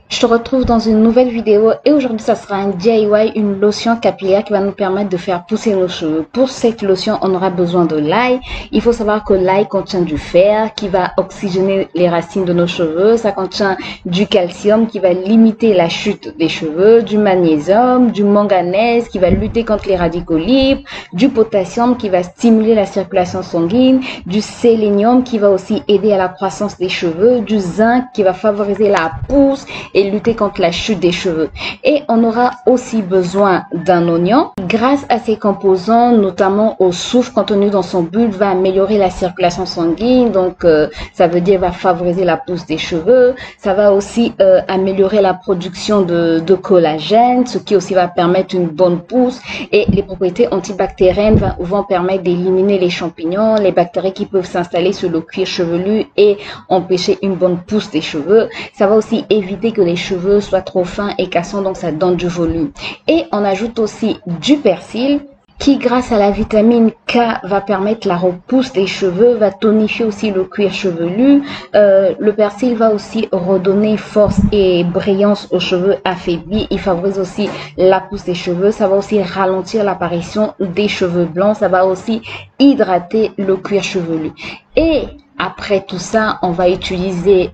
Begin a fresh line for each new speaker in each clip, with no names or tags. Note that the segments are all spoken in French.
Je te retrouve dans une nouvelle vidéo et aujourd'hui ça sera un DIY, une lotion capillaire qui va nous permettre de faire pousser nos cheveux. Pour cette lotion, on aura besoin de l'ail. Il faut savoir que l'ail contient du fer qui va oxygéner les racines de nos cheveux. Ça contient du calcium qui va limiter la chute des cheveux, du magnésium, du manganèse qui va lutter contre les radicaux libres, du potassium qui va stimuler la circulation sanguine, du sélénium qui va aussi aider à la croissance des cheveux, du zinc qui va favoriser la pousse et lutter contre la chute des cheveux. Et on aura aussi besoin d'un oignon. Grâce à ses composants, notamment au soufre contenu dans son bulbe, va améliorer la circulation sanguine. Donc, ça veut dire va favoriser la pousse des cheveux. Ça va aussi améliorer la production de collagène, ce qui aussi va permettre une bonne pousse. Et les propriétés antibactériennes vont permettre d'éliminer les champignons, les bactéries qui peuvent s'installer sur le cuir chevelu et empêcher une bonne pousse des cheveux. Ça va aussi éviter que les cheveux soient trop fins et cassants, donc ça donne du volume. Et on ajoute aussi du persil qui, grâce à la vitamine K, va permettre la repousse des cheveux, va tonifier aussi le cuir chevelu. Le persil va aussi redonner force et brillance aux cheveux affaiblis. Il favorise aussi la pousse des cheveux. Ça va aussi ralentir l'apparition des cheveux blancs. Ça va aussi hydrater le cuir chevelu. Et après tout ça, on va utiliser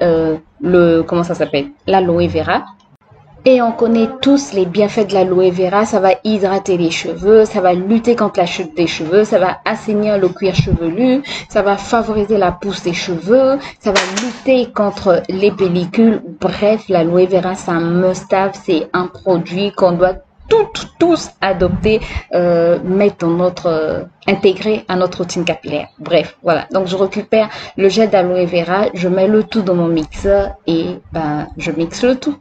l'aloe vera. Et on connaît tous les bienfaits de l'aloe vera. Ça va hydrater les cheveux, ça va lutter contre la chute des cheveux, ça va assainir le cuir chevelu, ça va favoriser la pousse des cheveux, ça va lutter contre les pellicules. Bref, l'aloe vera, c'est un must-have, c'est un produit qu'on doit tous adopter, mettre dans intégrer à notre routine capillaire. Bref, voilà. Donc, je récupère le gel d'aloe vera, je mets le tout dans mon mixeur et je mixe le tout.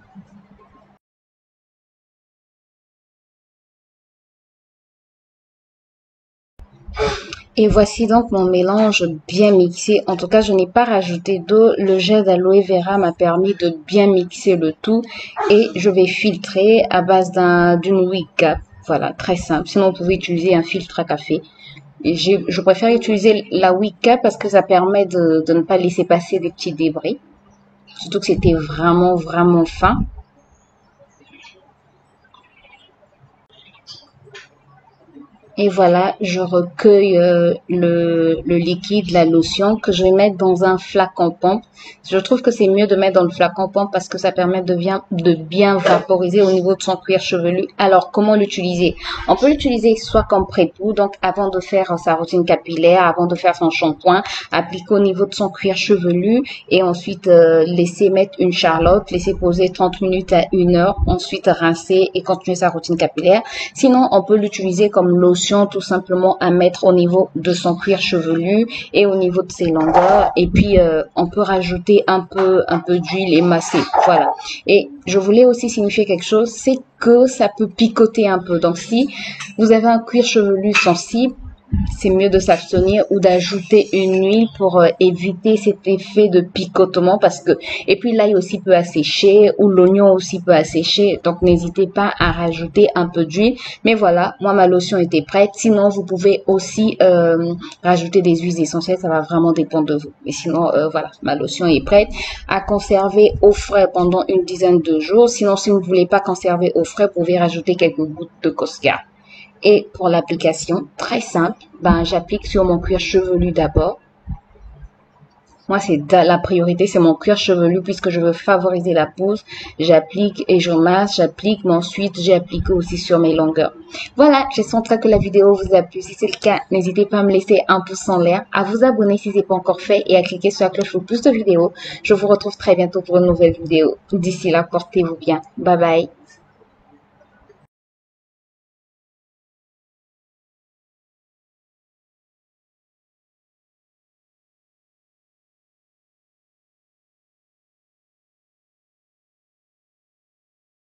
Et voici donc mon mélange bien mixé. En tout cas, je n'ai pas rajouté d'eau. Le gel d'aloe vera m'a permis de bien mixer le tout. Et je vais filtrer à base d'une Wicca. Voilà, très simple. Sinon, vous pouvez utiliser un filtre à café. Et je préfère utiliser la Wicca parce que ça permet de ne pas laisser passer des petits débris. Surtout que c'était vraiment, vraiment fin. Et voilà, je recueille le liquide, la lotion que je vais mettre dans un flacon pompe. Je trouve que c'est mieux de mettre dans le flacon pompe parce que ça permet de bien vaporiser au niveau de son cuir chevelu. Alors, comment l'utiliser? On peut l'utiliser soit comme pré-poudre, donc avant de faire sa routine capillaire, avant de faire son shampoing, appliquer au niveau de son cuir chevelu et ensuite laisser mettre une charlotte, laisser poser 30 minutes à 1 heure, ensuite rincer et continuer sa routine capillaire. Sinon, on peut l'utiliser comme lotion tout simplement à mettre au niveau de son cuir chevelu et au niveau de ses longueurs, et puis on peut rajouter un peu d'huile et masser. Voilà. Et je voulais aussi signifier quelque chose, c'est que ça peut picoter un peu. Donc si vous avez un cuir chevelu sensible, c'est mieux de s'abstenir ou d'ajouter une huile pour éviter cet effet de picotement et puis l'ail aussi peut assécher ou l'oignon aussi peut assécher, donc n'hésitez pas à rajouter un peu d'huile. Mais voilà, moi ma lotion était prête. Sinon vous pouvez aussi rajouter des huiles essentielles, ça va vraiment dépendre de vous. Mais sinon voilà, ma lotion est prête à conserver au frais pendant une dizaine de jours. Sinon, si vous ne voulez pas conserver au frais, vous pouvez rajouter quelques gouttes de Coscar. Et pour l'application, très simple, j'applique sur mon cuir chevelu d'abord. Moi, la priorité, c'est mon cuir chevelu puisque je veux favoriser la pousse. J'applique et je masse, j'applique, mais ensuite, j'ai appliqué aussi sur mes longueurs. Voilà, j'espère que la vidéo vous a plu. Si c'est le cas, n'hésitez pas à me laisser un pouce en l'air, à vous abonner si ce n'est pas encore fait et à cliquer sur la cloche pour plus de vidéos. Je vous retrouve très bientôt pour une nouvelle vidéo. D'ici là, portez-vous bien. Bye bye.